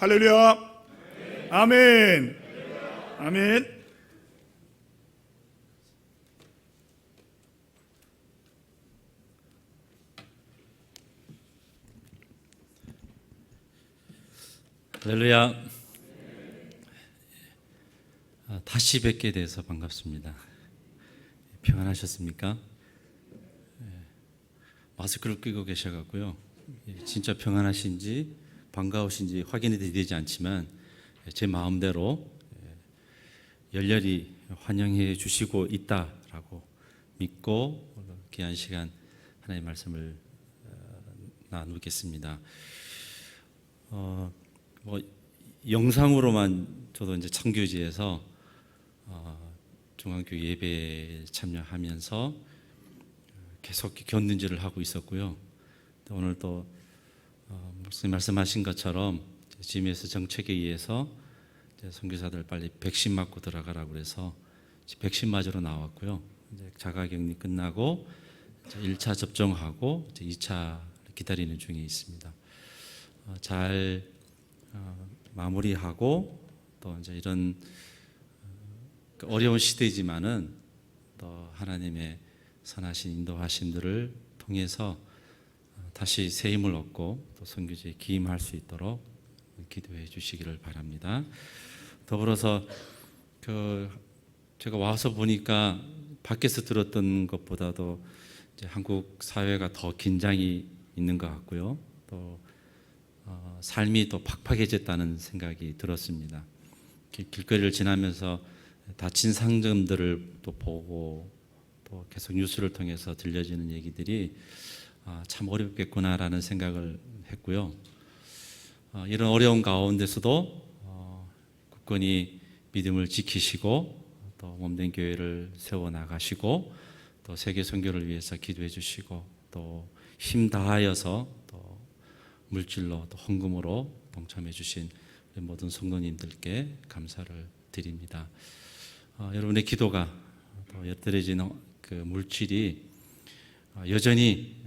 할렐루야. 아멘. 아멘. 할렐루야. 다시 뵙게 돼서 반갑습니다. 평안하셨습니까? 마스크를 끼고 계셔가고요. 진짜 평안하신지 반가우신지 확인이 되지 않지만 제 마음대로 열렬히 환영해 주시고 있다라고 믿고 귀한 시간 하나님의 말씀을 나누겠습니다. 영상으로만 저도 이제 청교지에서 중앙교 예배에 참여하면서 계속 견눈질을 하고 있었고요. 오늘 또 목사님 말씀하신 것처럼 GMS 정책에 의해서 선교사들 빨리 백신 맞고 들어가라고 그래서 백신 맞으러 나왔고요. 이제 자가격리 끝나고 1차 접종하고 2차 기다리는 중에 있습니다. 잘 마무리하고 또 이제 이런 어려운 시대이지만은 또 하나님의 선하신 인도하심들을 통해서 다시 새 힘을 얻고 또 선교지에 기임할 수 있도록 기도해 주시기를 바랍니다. 더불어서 제가 와서 보니까 밖에서 들었던 것보다도 이제 한국 사회가 더 긴장이 있는 것 같고요. 또 삶이 더 팍팍해졌다는 생각이 들었습니다. 길거리를 지나면서 다친 상점들을 또 보고 또 계속 뉴스를 통해서 들려지는 얘기들이 참 어렵겠구나라는 생각을 했고요. 이런 어려운 가운데서도 굳건히 믿음을 지키시고 또 몸된 교회를 세워 나가시고 또 세계 선교를 위해서 기도해 주시고 또 힘 다하여서 또 물질로 또 헌금으로 동참해 주신 모든 성도님들께 감사를 드립니다. 여러분의 기도가 또 엿들어지는 그 물질이 여전히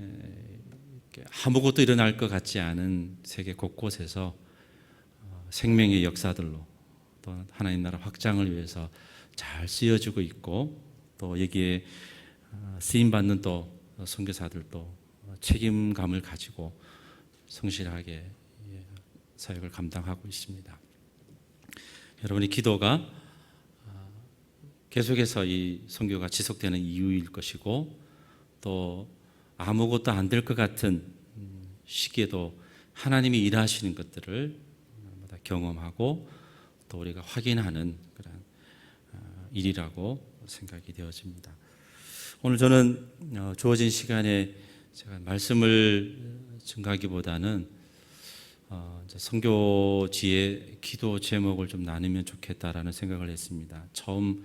아무것도 일어날 것 같지 않은 세계 곳곳에서 생명의 역사들로 또 하나님 나라 확장을 위해서 잘 쓰여지고 있고 또 여기에 쓰임받는 또 선교사들도 책임감을 가지고 성실하게 사역을 감당하고 있습니다. 여러분의 기도가 계속해서 이 선교가 지속되는 이유일 것이고 또 아무것도 안 될 것 같은 시기에도 하나님이 일하시는 것들을 경험하고 또 우리가 확인하는 그런 일이라고 생각이 되어집니다. 오늘 저는 주어진 시간에 제가 말씀을 증가하기보다는 선교지의 기도 제목을 좀 나누면 좋겠다라는 생각을 했습니다. 처음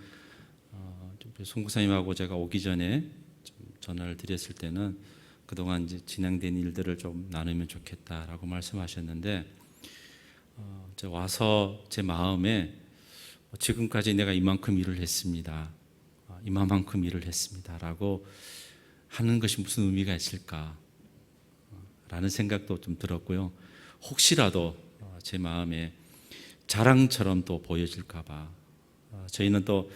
송구사님하고 제가 오기 전에 좀 전화를 드렸을 때는 그동안 이제 진행된 일들을 좀 나누면 좋겠다라고 말씀하셨는데 와서 제 마음에 지금까지 내가 이만큼 일을 했습니다. 이만큼 일을 했습니다라고 하는 것이 무슨 의미가 있을까? 라는 생각도 좀 들었고요. 혹시라도 제 마음에 자랑처럼 또 보여질까 봐 저희는 또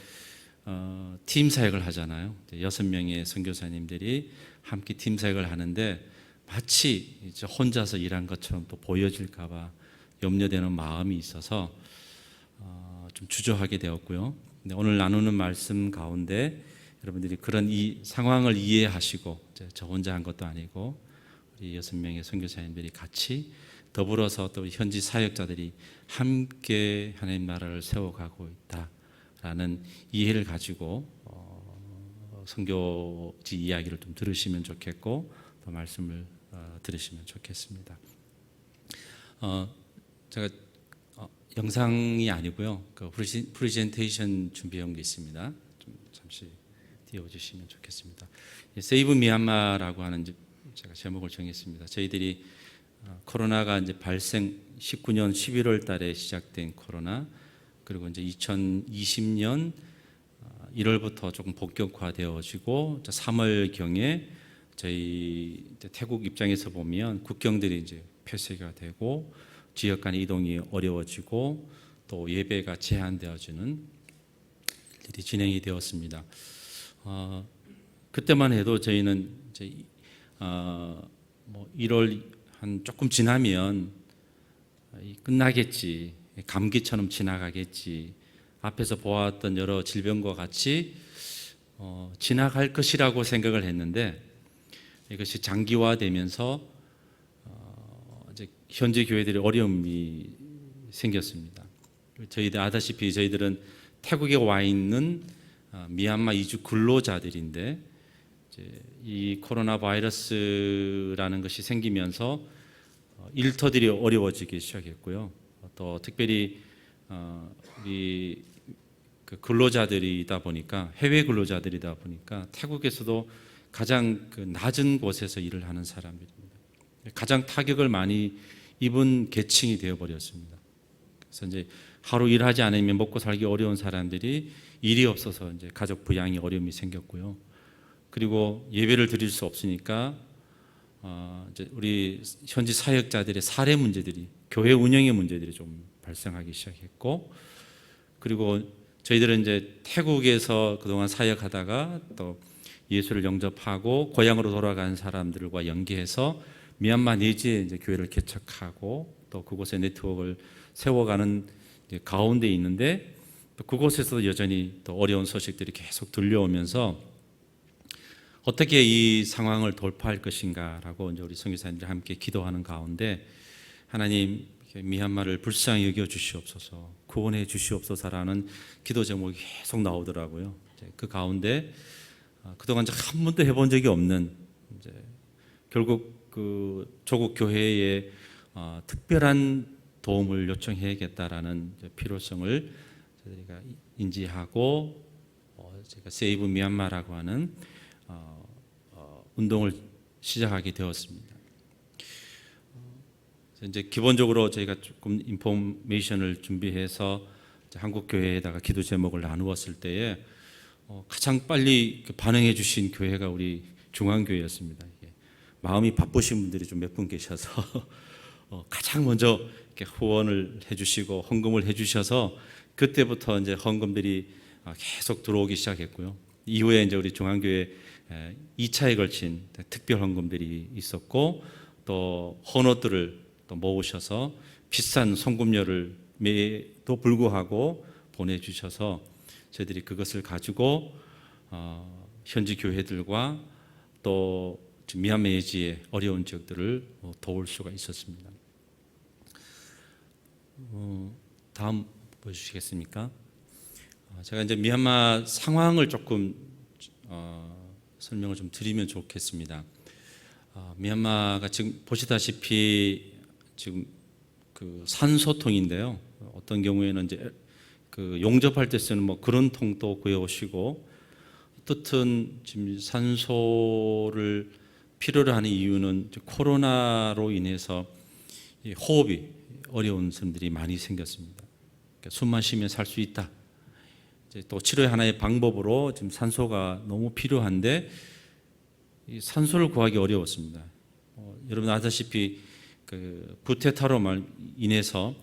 팀 사역을 하잖아요. 6명의 선교사님들이 함께 팀 사역을 하는데 마치 이제 혼자서 일한 것처럼 또 보여질까 봐 염려되는 마음이 있어서 좀 주저하게 되었고요. 근데 오늘 나누는 말씀 가운데 여러분들이 그런 이 상황을 이해하시고 저 혼자 한 것도 아니고 우리 6명의 선교사님들이 같이 더불어서 또 현지 사역자들이 함께 하나님 나라를 세워가고 있다라는 이해를 가지고 선교지 이야기를 좀 들으시면 좋겠고 또 말씀을 들으시면 좋겠습니다. 제가 영상이 아니고요. 그 프레젠테이션 준비한 게 있습니다. 좀 잠시 띄워주시면 좋겠습니다. 세이브 미얀마라고 하는 제가 제목을 정했습니다. 저희들이 코로나가 이제 발생 19년 11월 달에 시작된 코로나 그리고 이제 2020년 1월부터 조금 본격화되어지고 3월 경에 저희 태국 입장에서 보면 국경들이 이제 폐쇄가 되고 지역 간의 이동이 어려워지고 또 예배가 제한되어지는 일이 진행이 되었습니다. 그때만 해도 저희는 이제 1월 한 조금 지나면 끝나겠지, 감기처럼 지나가겠지, 앞에서 보았던 여러 질병과 같이 지나갈 것이라고 생각을 했는데 이것이 장기화되면서 이제 현지 교회들이 어려움이 생겼습니다. 저희들 아다시피 저희들은 태국에 와 있는 미얀마 이주 근로자들인데 이제 이 코로나 바이러스라는 것이 생기면서 일터들이 어려워지기 시작했고요. 또 특별히 우리 그 근로자들이다 보니까 해외 근로자들이다 보니까 태국에서도 가장 그 낮은 곳에서 일을 하는 사람들입니다. 가장 타격을 많이 입은 계층이 되어 버렸습니다. 그래서 이제 하루 일하지 않으면 먹고 살기 어려운 사람들이 일이 없어서 이제 가족 부양이 어려움이 생겼고요. 그리고 예배를 드릴 수 없으니까 이제 우리 현지 사역자들의 사례 문제들이, 교회 운영의 문제들이 좀 발생하기 시작했고, 그리고 저희들은 이제 태국에서 그동안 사역하다가 또 예수를 영접하고 고향으로 돌아간 사람들과 연계해서 미얀마 내지에 이제 교회를 개척하고 또 그곳에 네트워크를 세워가는 가운데 있는데, 또 그곳에서도 여전히 또 어려운 소식들이 계속 들려오면서 어떻게 이 상황을 돌파할 것인가라고 이제 우리 선교사님들 함께 기도하는 가운데 하나님, 미얀마를 불쌍히 여겨 주시옵소서, 구원해 주시옵소서라는 기도 제목이 계속 나오더라고요. 그 가운데 그동안 한 번도 해본 적이 없는 이제 결국 그 조국 교회에 특별한 도움을 요청해야겠다라는 필요성을 저희가 인지하고 제가 세이브 미얀마라고 하는 운동을 시작하게 되었습니다. 이제 기본적으로 저희가 조금 인포메이션을 준비해서 한국 교회에다가 기도 제목을 나누었을 때에 가장 빨리 반응해 주신 교회가 우리 중앙교회였습니다. 마음이 바쁘신 분들이 좀 몇 분 계셔서 가장 먼저 이렇게 후원을 해주시고 헌금을 해주셔서 그때부터 이제 헌금들이 계속 들어오기 시작했고요. 이후에 이제 우리 중앙교회 2차에 걸친 특별 헌금들이 있었고 또 헌옷들을 또 모으셔서 비싼 송금료를에도 불구하고 보내주셔서 저희들이 그것을 가지고 현지 교회들과 또 미얀마 예지의 어려운 지역들을 도울 수가 있었습니다. 다음 보여주시겠습니까? 제가 이제 미얀마 상황을 조금 설명을 좀 드리면 좋겠습니다. 미얀마가 지금 보시다시피 지금 그 산소통인데요. 어떤 경우에는 이제 그 용접할 때 쓰는 뭐 그런 통도 구해오시고, 어떻든 지금 산소를 필요로 하는 이유는 코로나로 인해서 호흡이 어려운 사람들이 많이 생겼습니다. 그러니까 숨만 쉬면 살 수 있다. 이제 또 치료의 하나의 방법으로 지금 산소가 너무 필요한데 이 산소를 구하기 어려웠습니다. 여러분 아다시피 그 구테타로 인해서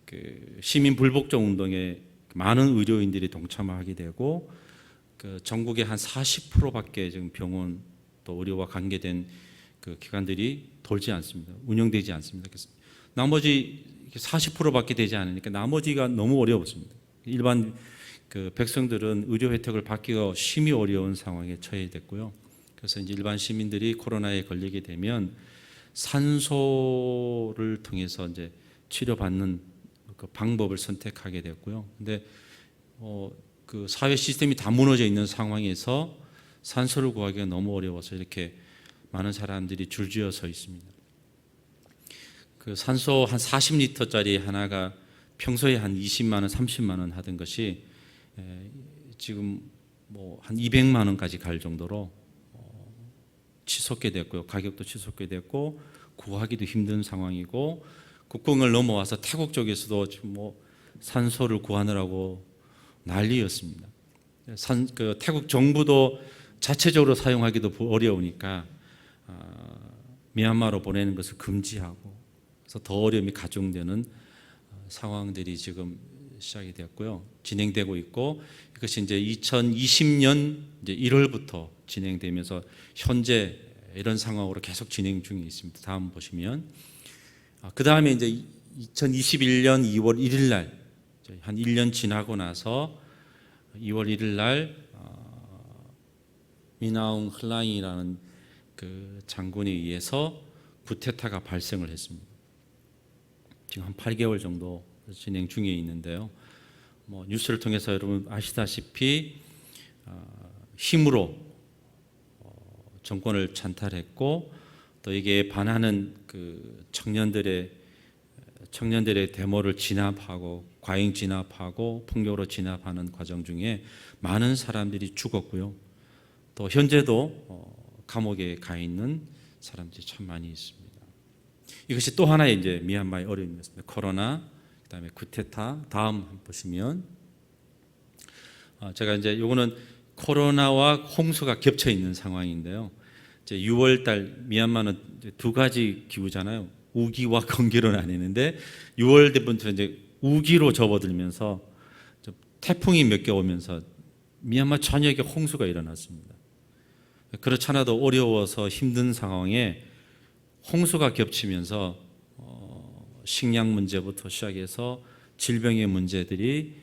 그 시민 불복종 운동에 많은 의료인들이 동참하게 되고 그 전국의 한 40%밖에 지금 병원 또 의료와 관계된 그 기관들이 돌지 않습니다. 운영되지 않습니다. 그래서 나머지 40%밖에 되지 않으니까 나머지가 너무 어려웠습니다. 일반 그 백성들은 의료 혜택을 받기가 심히 어려운 상황에 처해됐고요. 그래서 이제 일반 시민들이 코로나에 걸리게 되면 산소를 통해서 이제 치료받는 그 방법을 선택하게 됐고요. 근데 그 사회 시스템이 다 무너져 있는 상황에서 산소를 구하기가 너무 어려워서 이렇게 많은 사람들이 줄지어 서 있습니다. 그 산소 한 40리터짜리 하나가 평소에 한 20만 원, 30만 원 하던 것이 지금 뭐 한 200만 원까지 갈 정도로 치솟게 됐고요. 가격도 치솟게 됐고 구하기도 힘든 상황이고, 국경을 넘어와서 태국 쪽에서도 지금 뭐 산소를 구하느라고 난리였습니다. 그 태국 정부도 자체적으로 사용하기도 어려우니까 미얀마로 보내는 것을 금지하고 그래서 더 어려움이 가중되는 상황들이 지금 시작이 되었고요. 진행되고 있고 이것이 이제 2020년 이제 1월부터 진행되면서 현재 이런 상황으로 계속 진행 중에 있습니다. 다음 보시면 그 다음에 이제 2021년 2월 1일 날 한 1년 지나고 나서 2월 1일 날 미나웅 흘라잉이라는 그 장군에 의해서 쿠데타가 발생을 했습니다. 지금 한 8개월 정도 진행 중에 있는데요. 뭐 뉴스를 통해서 여러분 아시다시피 힘으로 정권을 찬탈했고 또 이게 반하는 그 청년들의 데모를 진압하고 과잉 진압하고 폭력으로 진압하는 과정 중에 많은 사람들이 죽었고요. 또 현재도 감옥에 가 있는 사람들이 참 많이 있습니다. 이것이 또 하나의 이제 미얀마의 어려움이었습니다. 코로나, 그다음에 쿠데타. 다음 한번 보시면 제가 이제 요거는 코로나와 홍수가 겹쳐 있는 상황인데요. 이제 6월 달 미얀마는 두 가지 기후잖아요. 우기와 건기로 나뉘는데 6월 때부터 이제 우기로 접어들면서 태풍이 몇 개 오면서 미얀마 전역에 홍수가 일어났습니다. 그렇지 않아도 어려워서 힘든 상황에 홍수가 겹치면서 식량 문제부터 시작해서 질병의 문제들이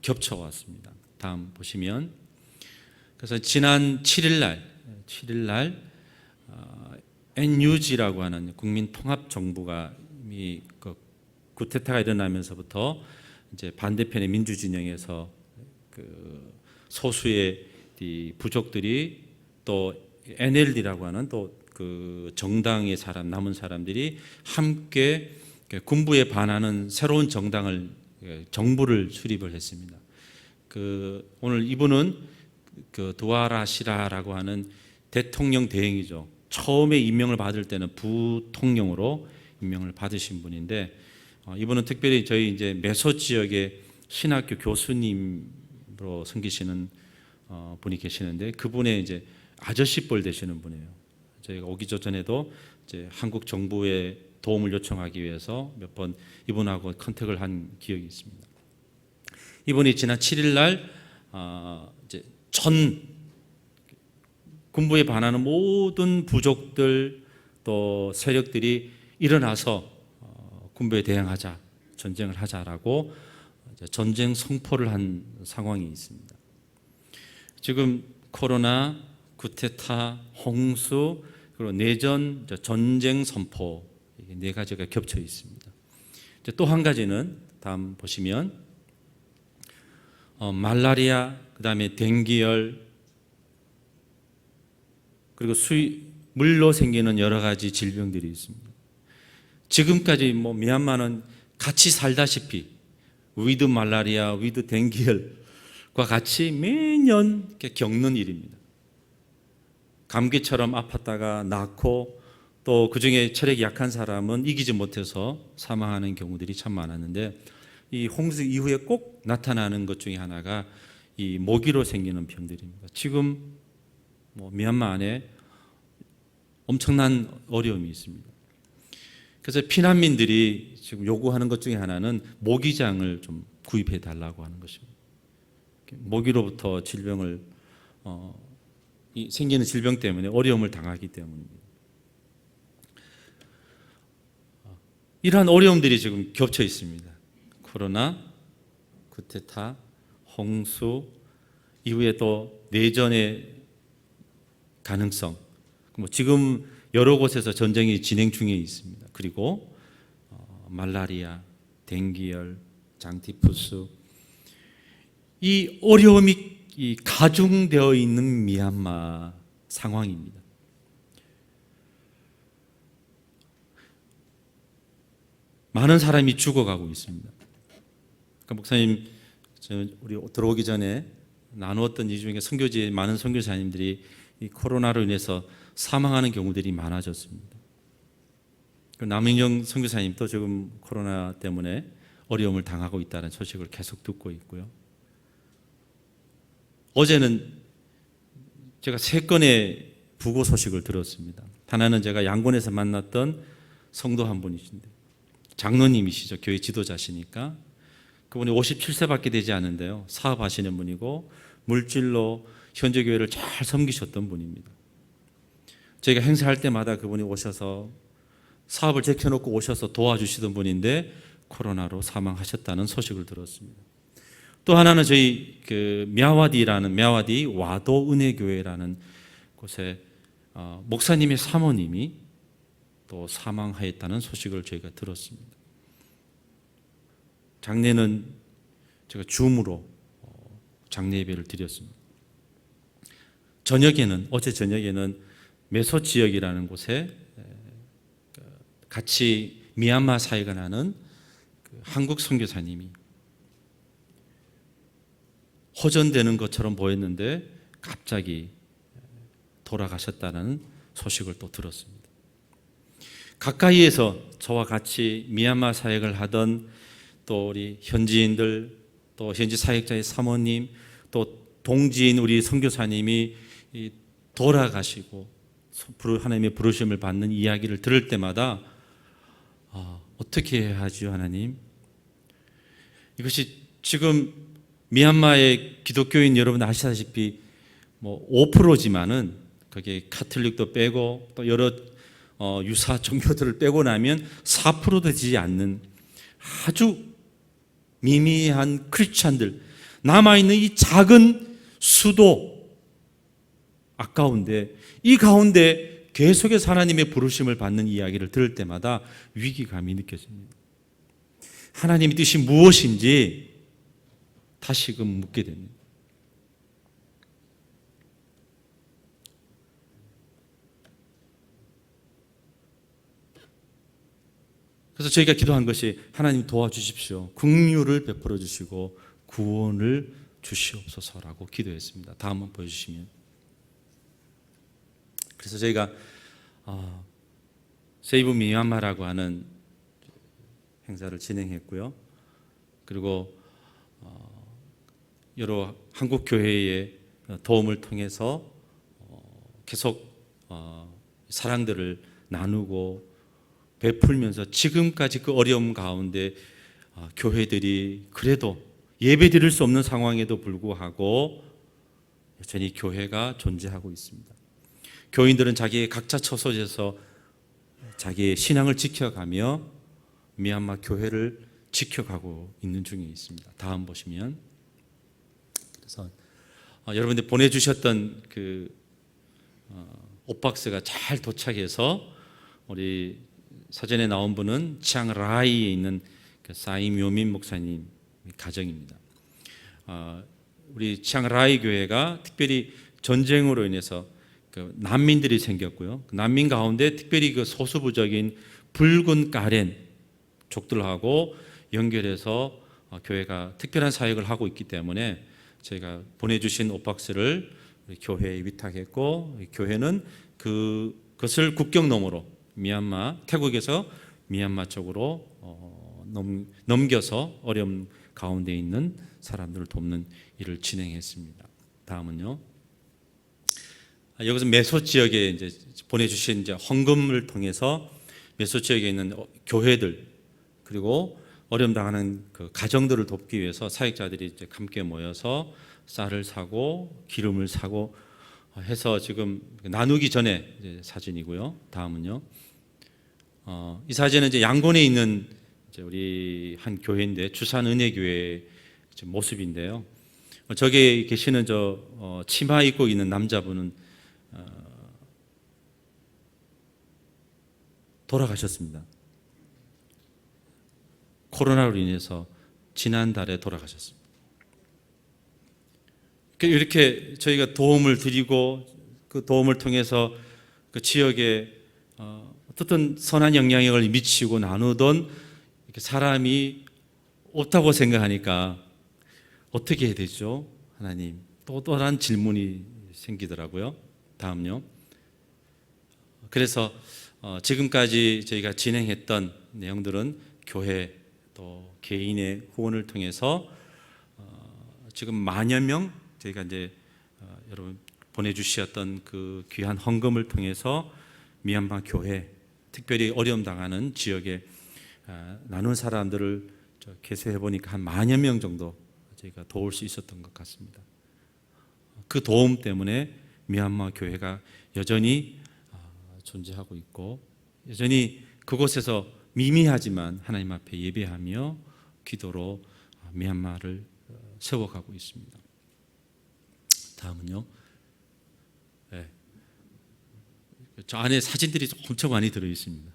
겹쳐왔습니다. 다음 보시면 그래서 지난 7일 날 NUG라고 하는 국민통합정부가 이미 그 쿠데타가 일어나면서부터 이제 반대편의 민주진영에서 그 소수의 이 부족들이 또 NLD라고 하는 또 그 정당의 남은 사람들이 함께 군부에 반하는 새로운 정부를 수립을 했습니다. 그 오늘 이분은 그 두아라시라라고 하는 대통령 대행이죠. 처음에 임명을 받을 때는 부통령으로 임명을 받으신 분인데 이분은 특별히 저희 이제 메소 지역의 신학교 교수님으로 섬기시는 분이 계시는데 그분의 이제 아저씨뻘 되시는 분이에요. 저희가 오기 전에도 이제 한국 정부의 도움을 요청하기 위해서 몇 번 이분하고 컨택을 한 기억이 있습니다. 이분이 지난 7일 날 이제 전 군부에 반하는 모든 부족들 또 세력들이 일어나서 군부에 대항하자, 전쟁을 하자라고 전쟁 선포를 한 상황이 있습니다. 지금 코로나, 쿠데타, 홍수, 그리고 내전, 전쟁 선포 이게 네 가지가 겹쳐 있습니다. 또 한 가지는 다음 보시면 말라리아, 그다음에 댕기열, 그리고 물로 생기는 여러 가지 질병들이 있습니다. 지금까지 뭐 미얀마는 같이 살다시피 위드 말라리아, 위드 댕기열과 같이 매년 이렇게 겪는 일입니다. 감기처럼 아팠다가 낫고 또 그중에 체력이 약한 사람은 이기지 못해서 사망하는 경우들이 참 많았는데 이 홍수 이후에 꼭 나타나는 것 중에 하나가 이 모기로 생기는 병들입니다. 지금 뭐 미얀마 안에 엄청난 어려움이 있습니다. 그래서 피난민들이 지금 요구하는 것 중에 하나는 모기장을 좀 구입해 달라고 하는 것입니다. 모기로부터 질병을 생기는 질병 때문에 어려움을 당하기 때문입니다. 이러한 어려움들이 지금 겹쳐 있습니다. 코로나, 쿠데타, 홍수, 이후에 또 내전의 가능성. 뭐 지금 여러 곳에서 전쟁이 진행 중에 있습니다. 그리고 말라리아, 댕기열, 장티푸스, 이 어려움이 가중되어 있는 미얀마 상황입니다. 많은 사람이 죽어가고 있습니다. 그러니까 목사님, 우리 들어오기 전에 나누었던 이 중에 선교지에 많은 선교사님들이 이 코로나로 인해서 사망하는 경우들이 많아졌습니다. 남인영 선교사님도 지금 코로나 때문에 어려움을 당하고 있다는 소식을 계속 듣고 있고요. 어제는 제가 3건의 부고 소식을 들었습니다. 하나는 제가 양곤에서 만났던 성도 한 분이신데 장로님이시죠. 교회 지도자시니까. 그분이 57세밖에 되지 않은데요. 사업하시는 분이고 물질로 현재 교회를 잘 섬기셨던 분입니다. 저희가 행사할 때마다 그분이 오셔서 사업을 제켜놓고 오셔서 도와주시던 분인데 코로나로 사망하셨다는 소식을 들었습니다. 또 하나는 저희 мя와디 와도 은혜교회라는 곳에 목사님의 사모님이 또 사망하였다는 소식을 저희가 들었습니다. 장례는 제가 줌으로 장례 예배를 드렸습니다. 어제 저녁에는 메소 지역이라는 곳에 같이 미얀마 사회가 나는 한국 선교사님이 호전되는 것처럼 보였는데 갑자기 돌아가셨다는 소식을 또 들었습니다. 가까이에서 저와 같이 미얀마 사역을 하던 또 우리 현지인들, 또 현지 사역자의 사모님, 또 동지인 우리 선교사님이 돌아가시고 하나님의 부르심을 받는 이야기를 들을 때마다 어떻게 해야 하죠, 하나님? 이것이 지금 미얀마의 기독교인 여러분 아시다시피 5%지만은 거기에 카톨릭도 빼고 또 여러 유사 종교들을 빼고 나면 4%도 되지 않는 아주 미미한 크리스찬들, 남아있는 이 작은 수도 아까운데 이 가운데 계속해서 하나님의 부르심을 받는 이야기를 들을 때마다 위기감이 느껴집니다. 하나님의 뜻이 무엇인지 다시금 묻게 됩니다. 그래서 저희가 기도한 것이 하나님 도와주십시오. 긍휼을 베풀어 주시고 구원을 주시옵소서라고 기도했습니다. 다음 한번 보여주시면. 그래서 저희가 세이브 미얀마라고 하는 행사를 진행했고요. 그리고 여러 한국 교회의 도움을 통해서 계속 사랑들을 나누고 베풀면서 지금까지 그 어려움 가운데 교회들이 그래도 예배드릴 수 없는 상황에도 불구하고 여전히 교회가 존재하고 있습니다. 교인들은 자기의 각자 처소에서 자기의 신앙을 지켜가며 미얀마 교회를 지켜가고 있는 중에 있습니다. 다음 보시면, 그래서 여러분들 보내주셨던 그 옷박스가 잘 도착해서 우리 사전에 나온 분은 치앙라이에 있는 사이묘민 목사님 가정입니다. 우리 치앙라이 교회가 특별히 전쟁으로 인해서 난민들이 생겼고요. 난민 가운데 특별히 그 소수부적인 붉은 가렌 족들하고 연결해서 교회가 특별한 사역을 하고 있기 때문에 저희가 보내주신 옷박스를 우리 교회에 위탁했고, 교회는 그것을 국경 너머로 태국에서 미얀마 쪽으로 넘겨서 어려움 가운데 있는 사람들을 돕는 일을 진행했습니다. 다음은요. 여기서 메소 지역에 이제 보내주신 이제 헌금을 통해서 메소 지역에 있는 교회들 그리고 어려움 당하는 그 가정들을 돕기 위해서 사역자들이 이제 함께 모여서 쌀을 사고 기름을 사고 해서 지금 나누기 전에 이제 사진이고요. 다음은요. 이 사진은 이제 양곤에 있는 이제 우리 한 교회인데 주산은혜교회 모습인데요. 저기 계시는 치마 입고 있는 남자분은 돌아가셨습니다. 코로나로 인해서 지난달에 돌아가셨습니다. 이렇게 저희가 도움을 드리고 그 도움을 통해서 그 지역에 어떤 선한 영향력을 미치고 나누던 사람이 없다고 생각하니까 어떻게 해야 되죠? 하나님, 또 다른 질문이 생기더라고요. 다음요. 그래서 지금까지 저희가 진행했던 내용들은 교회 또 개인의 후원을 통해서 지금 만여 명 저희가 이제 여러분 보내주셨던 그 귀한 헌금을 통해서 미얀마 교회, 특별히 어려움 당하는 지역에 나눈 사람들을 개수해 보니까 한 10,000여 명 정도 저희가 도울 수 있었던 것 같습니다. 그 도움 때문에 미얀마 교회가 여전히 존재하고 있고 여전히 그곳에서 미미하지만 하나님 앞에 예배하며 기도로 미얀마를 세워가고 있습니다. 다음은요. 네. 저 안에 사진들이 엄청 많이 들어 있습니다.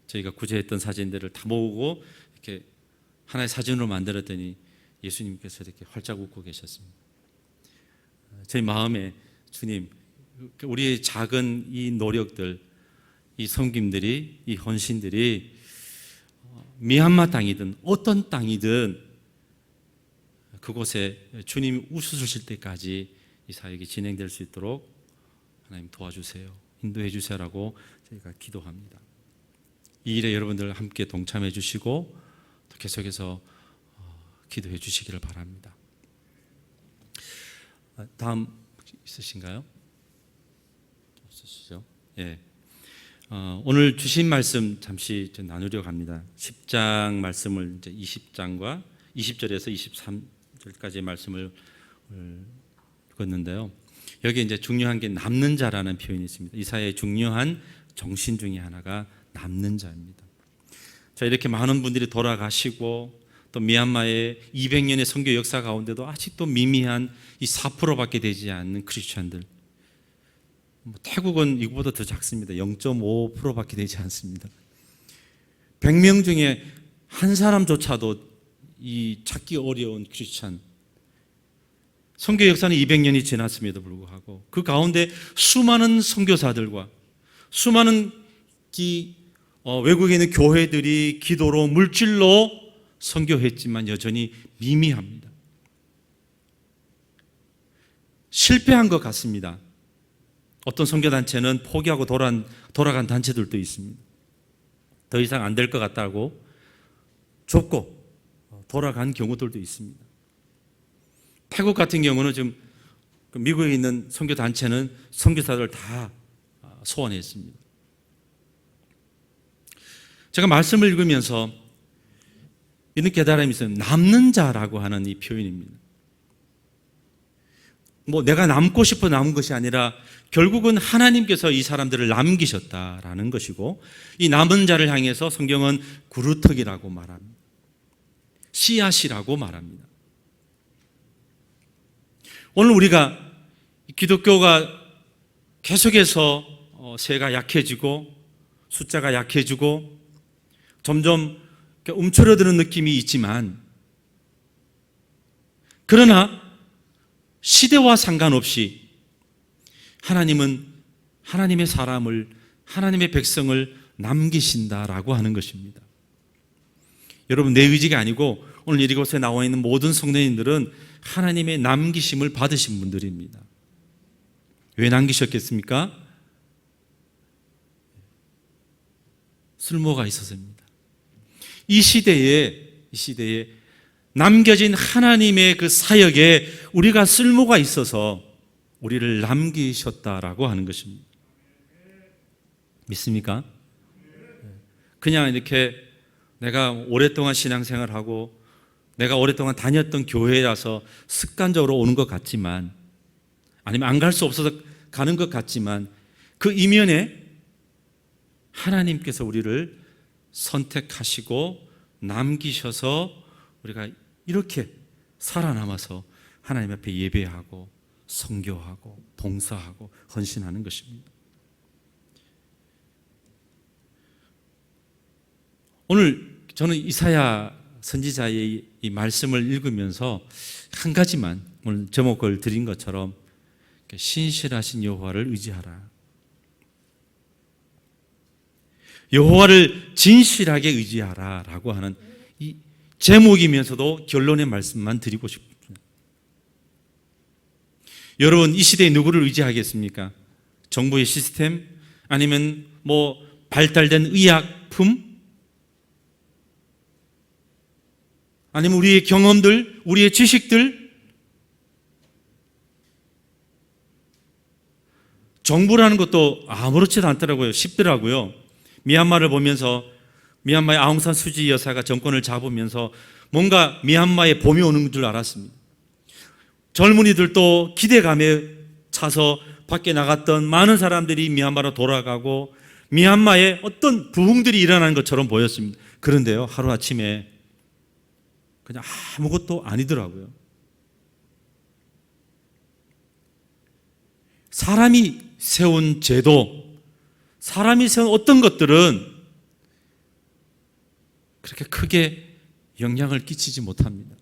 저희가 구제했던 사진들을 다 모으고 이렇게 하나의 사진으로 만들었더니 예수님께서 이렇게 활짝 웃고 계셨습니다. 저희 마음에 주님, 우리의 작은 이 노력들, 이 섬김들이, 이 헌신들이 미얀마 땅이든 어떤 땅이든 그곳에 주님이 웃으실 때까지 이 사역이 진행될 수 있도록 하나님 도와주세요. 인도해 주세요라고 저희가 기도합니다. 이 일에 여러분들 함께 동참해 주시고 또 계속해서 기도해 주시기를 바랍니다. 다음 있으신가요? 없으시죠? 예. 오늘 주신 말씀 잠시 나누려고 합니다. 10장 말씀을 이제 20장과 20절에서 23절까지의 말씀을 읽었는데요. 여기 이제 중요한 게 남는 자라는 표현이 있습니다. 이사야의 중요한 정신 중에 하나가 남는 자입니다. 자, 이렇게 많은 분들이 돌아가시고 또 미얀마의 200년의 선교 역사 가운데도 아직도 미미한 이 4%밖에 되지 않는 크리스천들. 태국은 이거보다 더 작습니다. 0.5%밖에 되지 않습니다. 100명 중에 한 사람조차도 이 찾기 어려운 크리스천. 선교 역사는 200년이 지났음에도 불구하고 그 가운데 수많은 선교사들과 수많은 외국에 있는 교회들이 기도로 물질로 선교했지만 여전히 미미합니다. 실패한 것 같습니다. 어떤 선교단체는 포기하고 돌아간 단체들도 있습니다. 더 이상 안 될 것 같다고 좁고 돌아간 경우들도 있습니다. 태국 같은 경우는 지금 미국에 있는 선교단체는 선교사들을 다 소환했습니다. 제가 말씀을 읽으면서 이런 깨달음이 있어요. 남는 자라고 하는 이 표현입니다. 내가 남고 싶어 남은 것이 아니라 결국은 하나님께서 이 사람들을 남기셨다라는 것이고 이 남은 자를 향해서 성경은 구루터기라고 말합니다. 씨앗이라고 말합니다. 오늘 우리가 기독교가 계속해서 세가 약해지고 숫자가 약해지고 점점 움츠러드는 느낌이 있지만 그러나 시대와 상관없이 하나님은 하나님의 사람을 하나님의 백성을 남기신다라고 하는 것입니다. 여러분 내 의지가 아니고 오늘 이곳에 나와 있는 모든 성도님들은 하나님의 남기심을 받으신 분들입니다. 왜 남기셨겠습니까? 쓸모가 있어서입니다. 이 시대에 남겨진 하나님의 그 사역에 우리가 쓸모가 있어서 우리를 남기셨다라고 하는 것입니다. 믿습니까? 그냥 이렇게 내가 오랫동안 신앙생활하고 내가 오랫동안 다녔던 교회라서 습관적으로 오는 것 같지만 아니면 안 갈 수 없어서 가는 것 같지만 그 이면에 하나님께서 우리를 선택하시고 남기셔서 우리가 이렇게 살아남아서 하나님 앞에 예배하고 선교하고 봉사하고 헌신하는 것입니다. 오늘 저는 이사야 선지자의 이 말씀을 읽으면서 한 가지만 오늘 제목을 드린 것처럼 신실하신 여호와를 의지하라. 여호와를 진실하게 의지하라라고 하는 이 제목이면서도 결론의 말씀만 드리고 싶습니다. 여러분 이 시대에 누구를 의지하겠습니까? 정부의 시스템 아니면 발달된 의약품 아니면 우리의 경험들, 우리의 지식들 정부라는 것도 아무렇지도 않더라고요. 쉽더라고요. 미얀마를 보면서 미얀마의 아웅산 수지 여사가 정권을 잡으면서 뭔가 미얀마에 봄이 오는 줄 알았습니다. 젊은이들도 기대감에 차서 밖에 나갔던 많은 사람들이 미얀마로 돌아가고 미얀마에 어떤 부흥들이 일어나는 것처럼 보였습니다. 그런데요, 하루아침에 그냥 아무것도 아니더라고요. 사람이 세운 제도, 사람이 세운 어떤 것들은 그렇게 크게 영향을 끼치지 못합니다.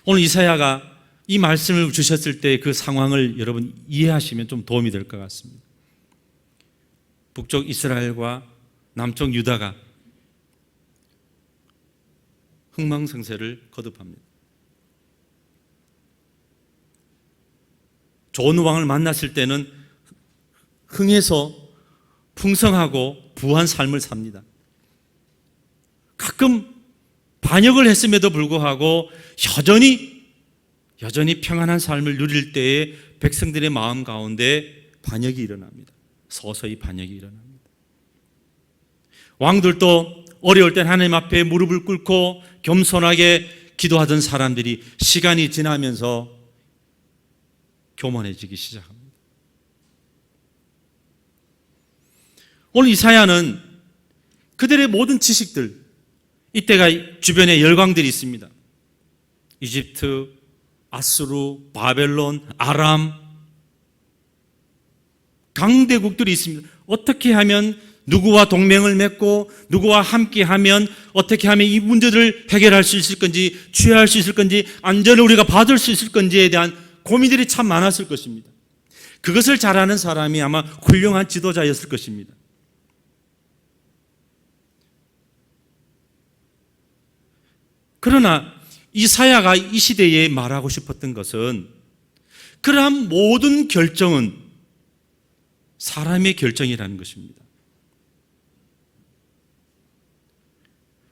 오늘 이사야가 이 말씀을 주셨을 때 그 상황을 여러분 이해하시면 좀 도움이 될 것 같습니다. 북쪽 이스라엘과 남쪽 유다가 흥망성쇠를 거듭합니다. 좋은 왕을 만났을 때는 흥해서 풍성하고 부한 삶을 삽니다. 가끔 반역을 했음에도 불구하고 여전히 평안한 삶을 누릴 때에 백성들의 마음 가운데 반역이 일어납니다. 서서히 반역이 일어납니다. 왕들도 어려울 땐 하나님 앞에 무릎을 꿇고 겸손하게 기도하던 사람들이 시간이 지나면서 교만해지기 시작합니다. 오늘 이사야는 그들의 모든 지식들, 이때가 주변에 열강들이 있습니다. 이집트, 아수르, 바벨론, 아람, 강대국들이 있습니다. 어떻게 하면 누구와 동맹을 맺고 누구와 함께하면 어떻게 하면 이 문제들을 해결할 수 있을 건지, 취할 수 있을 건지, 안전을 우리가 받을 수 있을 건지에 대한 고민들이 참 많았을 것입니다. 그것을 잘 아는 사람이 아마 훌륭한 지도자였을 것입니다. 그러나 이사야가 이 시대에 말하고 싶었던 것은 그러한 모든 결정은 사람의 결정이라는 것입니다.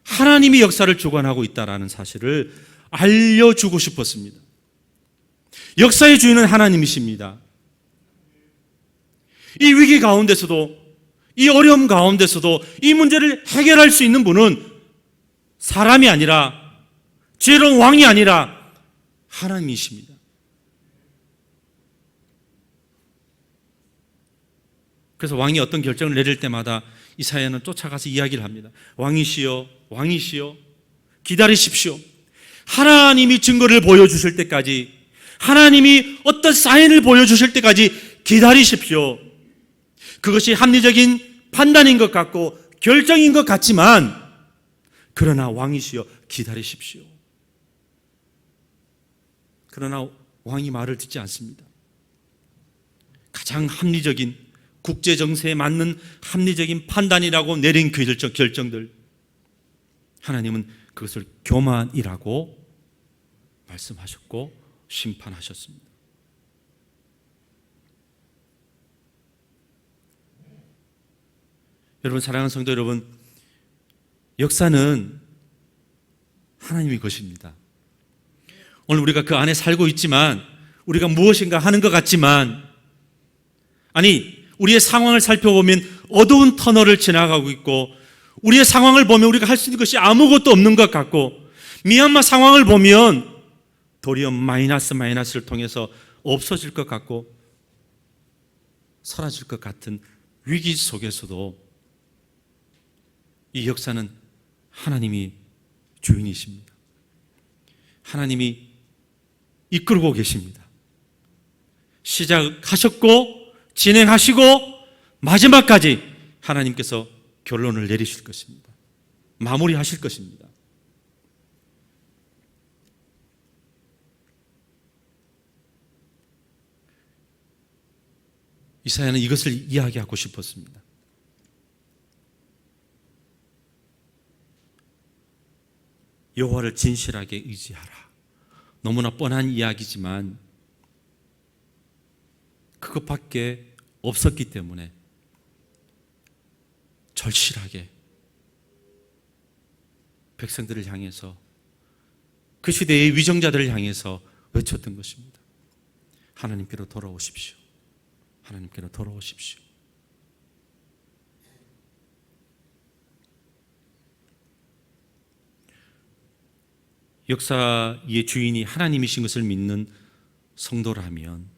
하나님이 역사를 주관하고 있다는 사실을 알려주고 싶었습니다. 역사의 주인은 하나님이십니다. 이 위기 가운데서도, 이 어려움 가운데서도 이 문제를 해결할 수 있는 분은 사람이 아니라, 지혜로운 왕이 아니라 하나님이십니다. 그래서 왕이 어떤 결정을 내릴 때마다 이사야는 쫓아가서 이야기를 합니다. 왕이시여, 왕이시여, 기다리십시오. 하나님이 증거를 보여주실 때까지, 하나님이 어떤 사인을 보여주실 때까지 기다리십시오. 그것이 합리적인 판단인 것 같고 결정인 것 같지만, 그러나 왕이시여 기다리십시오. 그러나 왕이 말을 듣지 않습니다. 가장 합리적인, 국제 정세에 맞는 합리적인 판단이라고 내린 그 결정들, 하나님은 그것을 교만이라고 말씀하셨고 심판하셨습니다. 여러분, 사랑하는 성도 여러분, 역사는 하나님의 것입니다. 오늘 우리가 그 안에 살고 있지만, 우리가 무엇인가 하는 것 같지만, 아니, 우리의 상황을 살펴보면 어두운 터널을 지나가고 있고, 우리의 상황을 보면 우리가 할 수 있는 것이 아무것도 없는 것 같고, 미얀마 상황을 보면 도리어 마이너스를 통해서 없어질 것 같고 사라질 것 같은 위기 속에서도 이 역사는 하나님이 주인이십니다. 하나님이 이끌고 계십니다. 시작하셨고 진행하시고 마지막까지 하나님께서 결론을 내리실 것입니다. 마무리하실 것입니다. 이사야는 이것을 이야기하고 싶었습니다. 여호와를 진실하게 의지하라. 너무나 뻔한 이야기지만 그것밖에 없었기 때문에 절실하게 백성들을 향해서, 그 시대의 위정자들을 향해서 외쳤던 것입니다. 하나님께로 돌아오십시오. 하나님께로 돌아오십시오. 역사의 주인이 하나님이신 것을 믿는 성도라면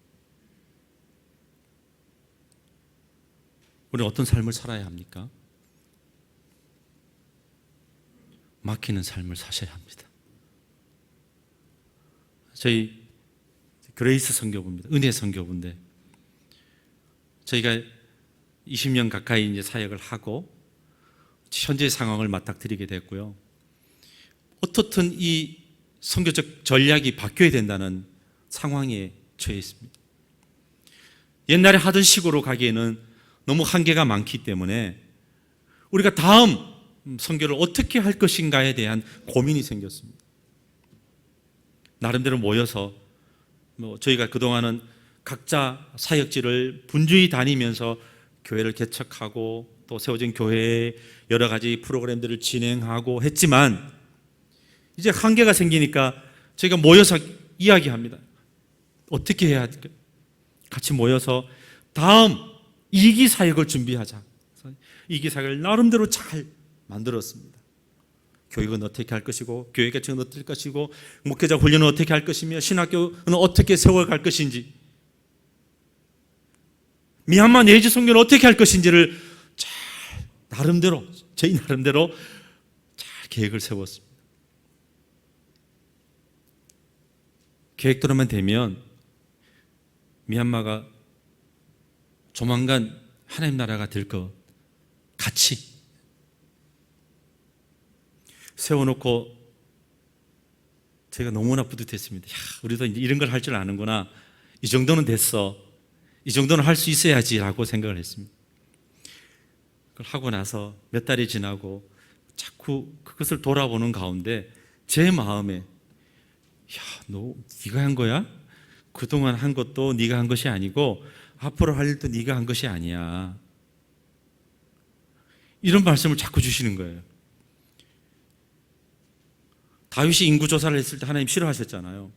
우리는 어떤 삶을 살아야 합니까? 막히는 삶을 사셔야 합니다. 저희 그레이스 선교부입니다. 은혜 선교부인데 저희가 20년 가까이 이제 사역을 하고 현재 상황을 맞닥뜨리게 됐고요. 어떻든 이 선교적 전략이 바뀌어야 된다는 상황에 처해 있습니다. 옛날에 하던 식으로 가기에는 너무 한계가 많기 때문에 우리가 다음 선교를 어떻게 할 것인가에 대한 고민이 생겼습니다. 나름대로 모여서 저희가 그동안은 각자 사역지를 분주히 다니면서 교회를 개척하고 또 세워진 교회에 여러 가지 프로그램들을 진행하고 했지만 이제 한계가 생기니까 저희가 모여서 이야기합니다. 어떻게 해야 할까? 같이 모여서 다음 2기 사역을 준비하자. 2기 사역을 나름대로 잘 만들었습니다. 교육은 어떻게 할 것이고 교회 개척은 어떻게 할 것이고 목회자 훈련은 어떻게 할 것이며 신학교는 어떻게 세워갈 것인지 미얀마 내지 선교는 어떻게 할 것인지를 잘 나름대로 저희 나름대로 잘 계획을 세웠습니다. 계획대로만 되면 미얀마가 조만간 하나님 나라가 될 것 같이 세워놓고 제가 너무나 뿌듯했습니다. 야, 우리도 이런 걸 할 줄 아는구나. 이 정도는 됐어. 이 정도는 할 수 있어야지라고 생각을 했습니다. 그걸 하고 나서 몇 달이 지나고 자꾸 그것을 돌아보는 가운데 제 마음에 야, 너 네가 한 거야? 그동안 한 것도 네가 한 것이 아니고 앞으로 할 일도 네가 한 것이 아니야. 이런 말씀을 자꾸 주시는 거예요. 다윗이 인구조사를 했을 때 하나님 싫어하셨잖아요.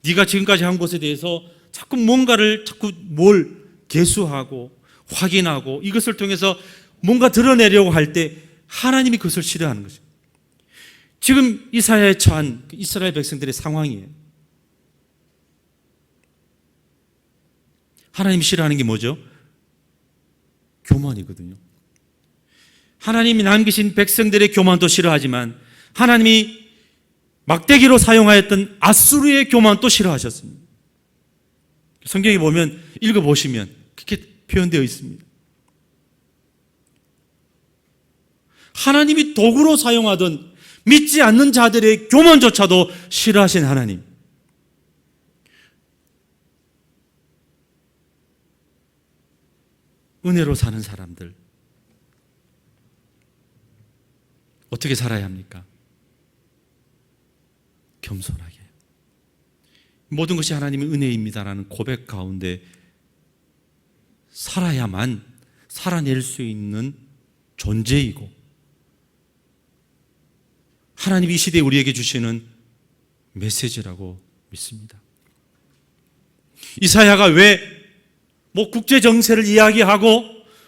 네가 지금까지 한 것에 대해서 자꾸 뭔가를 자꾸 뭘 개수하고 확인하고 이것을 통해서 뭔가 드러내려고 할 때 하나님이 그것을 싫어하는 거죠. 지금 이사야에 처한 이스라엘 백성들의 상황이에요. 하나님이 싫어하는 게 뭐죠? 교만이거든요. 하나님이 남기신 백성들의 교만도 싫어하지만 하나님이 막대기로 사용하였던 아수르의 교만도 싫어하셨습니다. 성경에 보면 읽어보시면 그렇게 표현되어 있습니다. 하나님이 도구로 사용하던 믿지 않는 자들의 교만조차도 싫어하신 하나님. 은혜로 사는 사람들 어떻게 살아야 합니까? 겸손하게 모든 것이 하나님의 은혜입니다라는 고백 가운데 살아야만 살아낼 수 있는 존재이고 하나님이 이 시대에 우리에게 주시는 메시지라고 믿습니다. 이사야가 왜 국제 정세를 이야기하고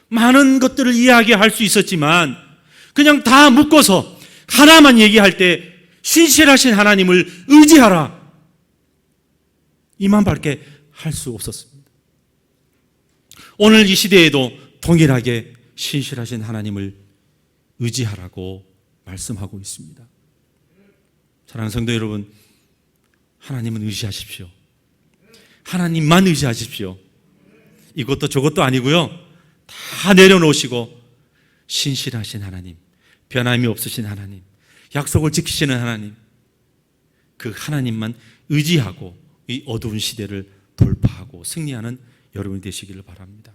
많은 것들을 이야기할 수 있었지만 그냥 다 묶어서 하나만 얘기할 때 신실하신 하나님을 의지하라 이만밖에 할 수 없었습니다. 오늘 이 시대에도 동일하게 신실하신 하나님을 의지하라고 말씀하고 있습니다. 사랑하는 성도 여러분, 하나님은 의지하십시오. 하나님만 의지하십시오. 이것도 저것도 아니고요. 다 내려놓으시고 신실하신 하나님, 변함이 없으신 하나님, 약속을 지키시는 하나님, 그 하나님만 의지하고 이 어두운 시대를 돌파하고 승리하는 여러분이 되시기를 바랍니다.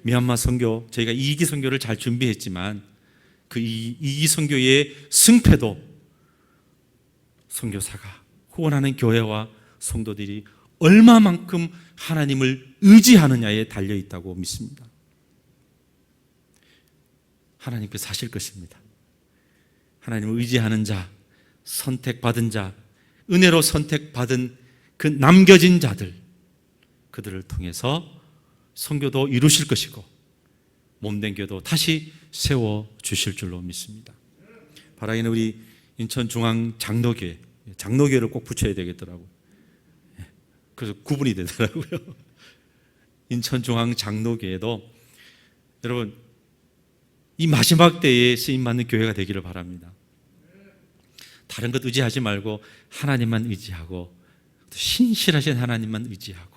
미얀마 선교, 저희가 2기 선교를 잘 준비했지만 그 2기 선교의 승패도 선교사가 후원하는 교회와 성도들이 얼마만큼 하나님을 의지하느냐에 달려있다고 믿습니다. 하나님께서 하실 것입니다. 하나님을 의지하는 자, 선택받은 자, 은혜로 선택받은 그 남겨진 자들, 그들을 통해서 선교도 이루실 것이고 몸된 교도 다시 세워주실 줄로 믿습니다. 바라기는 우리 인천중앙장로교회, 장로교회를 꼭 붙여야 되겠더라고요. 그래서 구분이 되더라고요. 인천중앙장로교회도 여러분 이 마지막 때에 쓰임받는 교회가 되기를 바랍니다. 다른 것 의지하지 말고 하나님만 의지하고 신실하신 하나님만 의지하고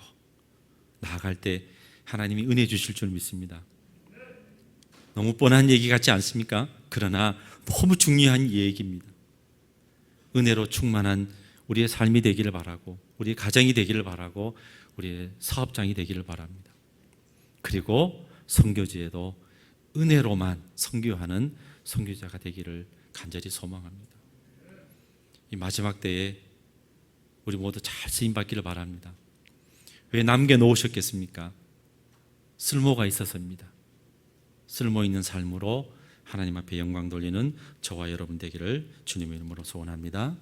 나아갈 때 하나님이 은혜 주실 줄 믿습니다. 너무 뻔한 얘기 같지 않습니까? 그러나 너무 중요한 얘기입니다. 은혜로 충만한 우리의 삶이 되기를 바라고 우리의 가정이 되기를 바라고 우리의 사업장이 되기를 바랍니다. 그리고 선교지에도 은혜로만 선교하는 선교자가 되기를 간절히 소망합니다. 이 마지막 때에 우리 모두 잘 쓰임받기를 바랍니다. 왜 남겨놓으셨겠습니까? 쓸모가 있어서입니다. 쓸모 있는 삶으로 하나님 앞에 영광 돌리는 저와 여러분 되기를 주님의 이름으로 소원합니다.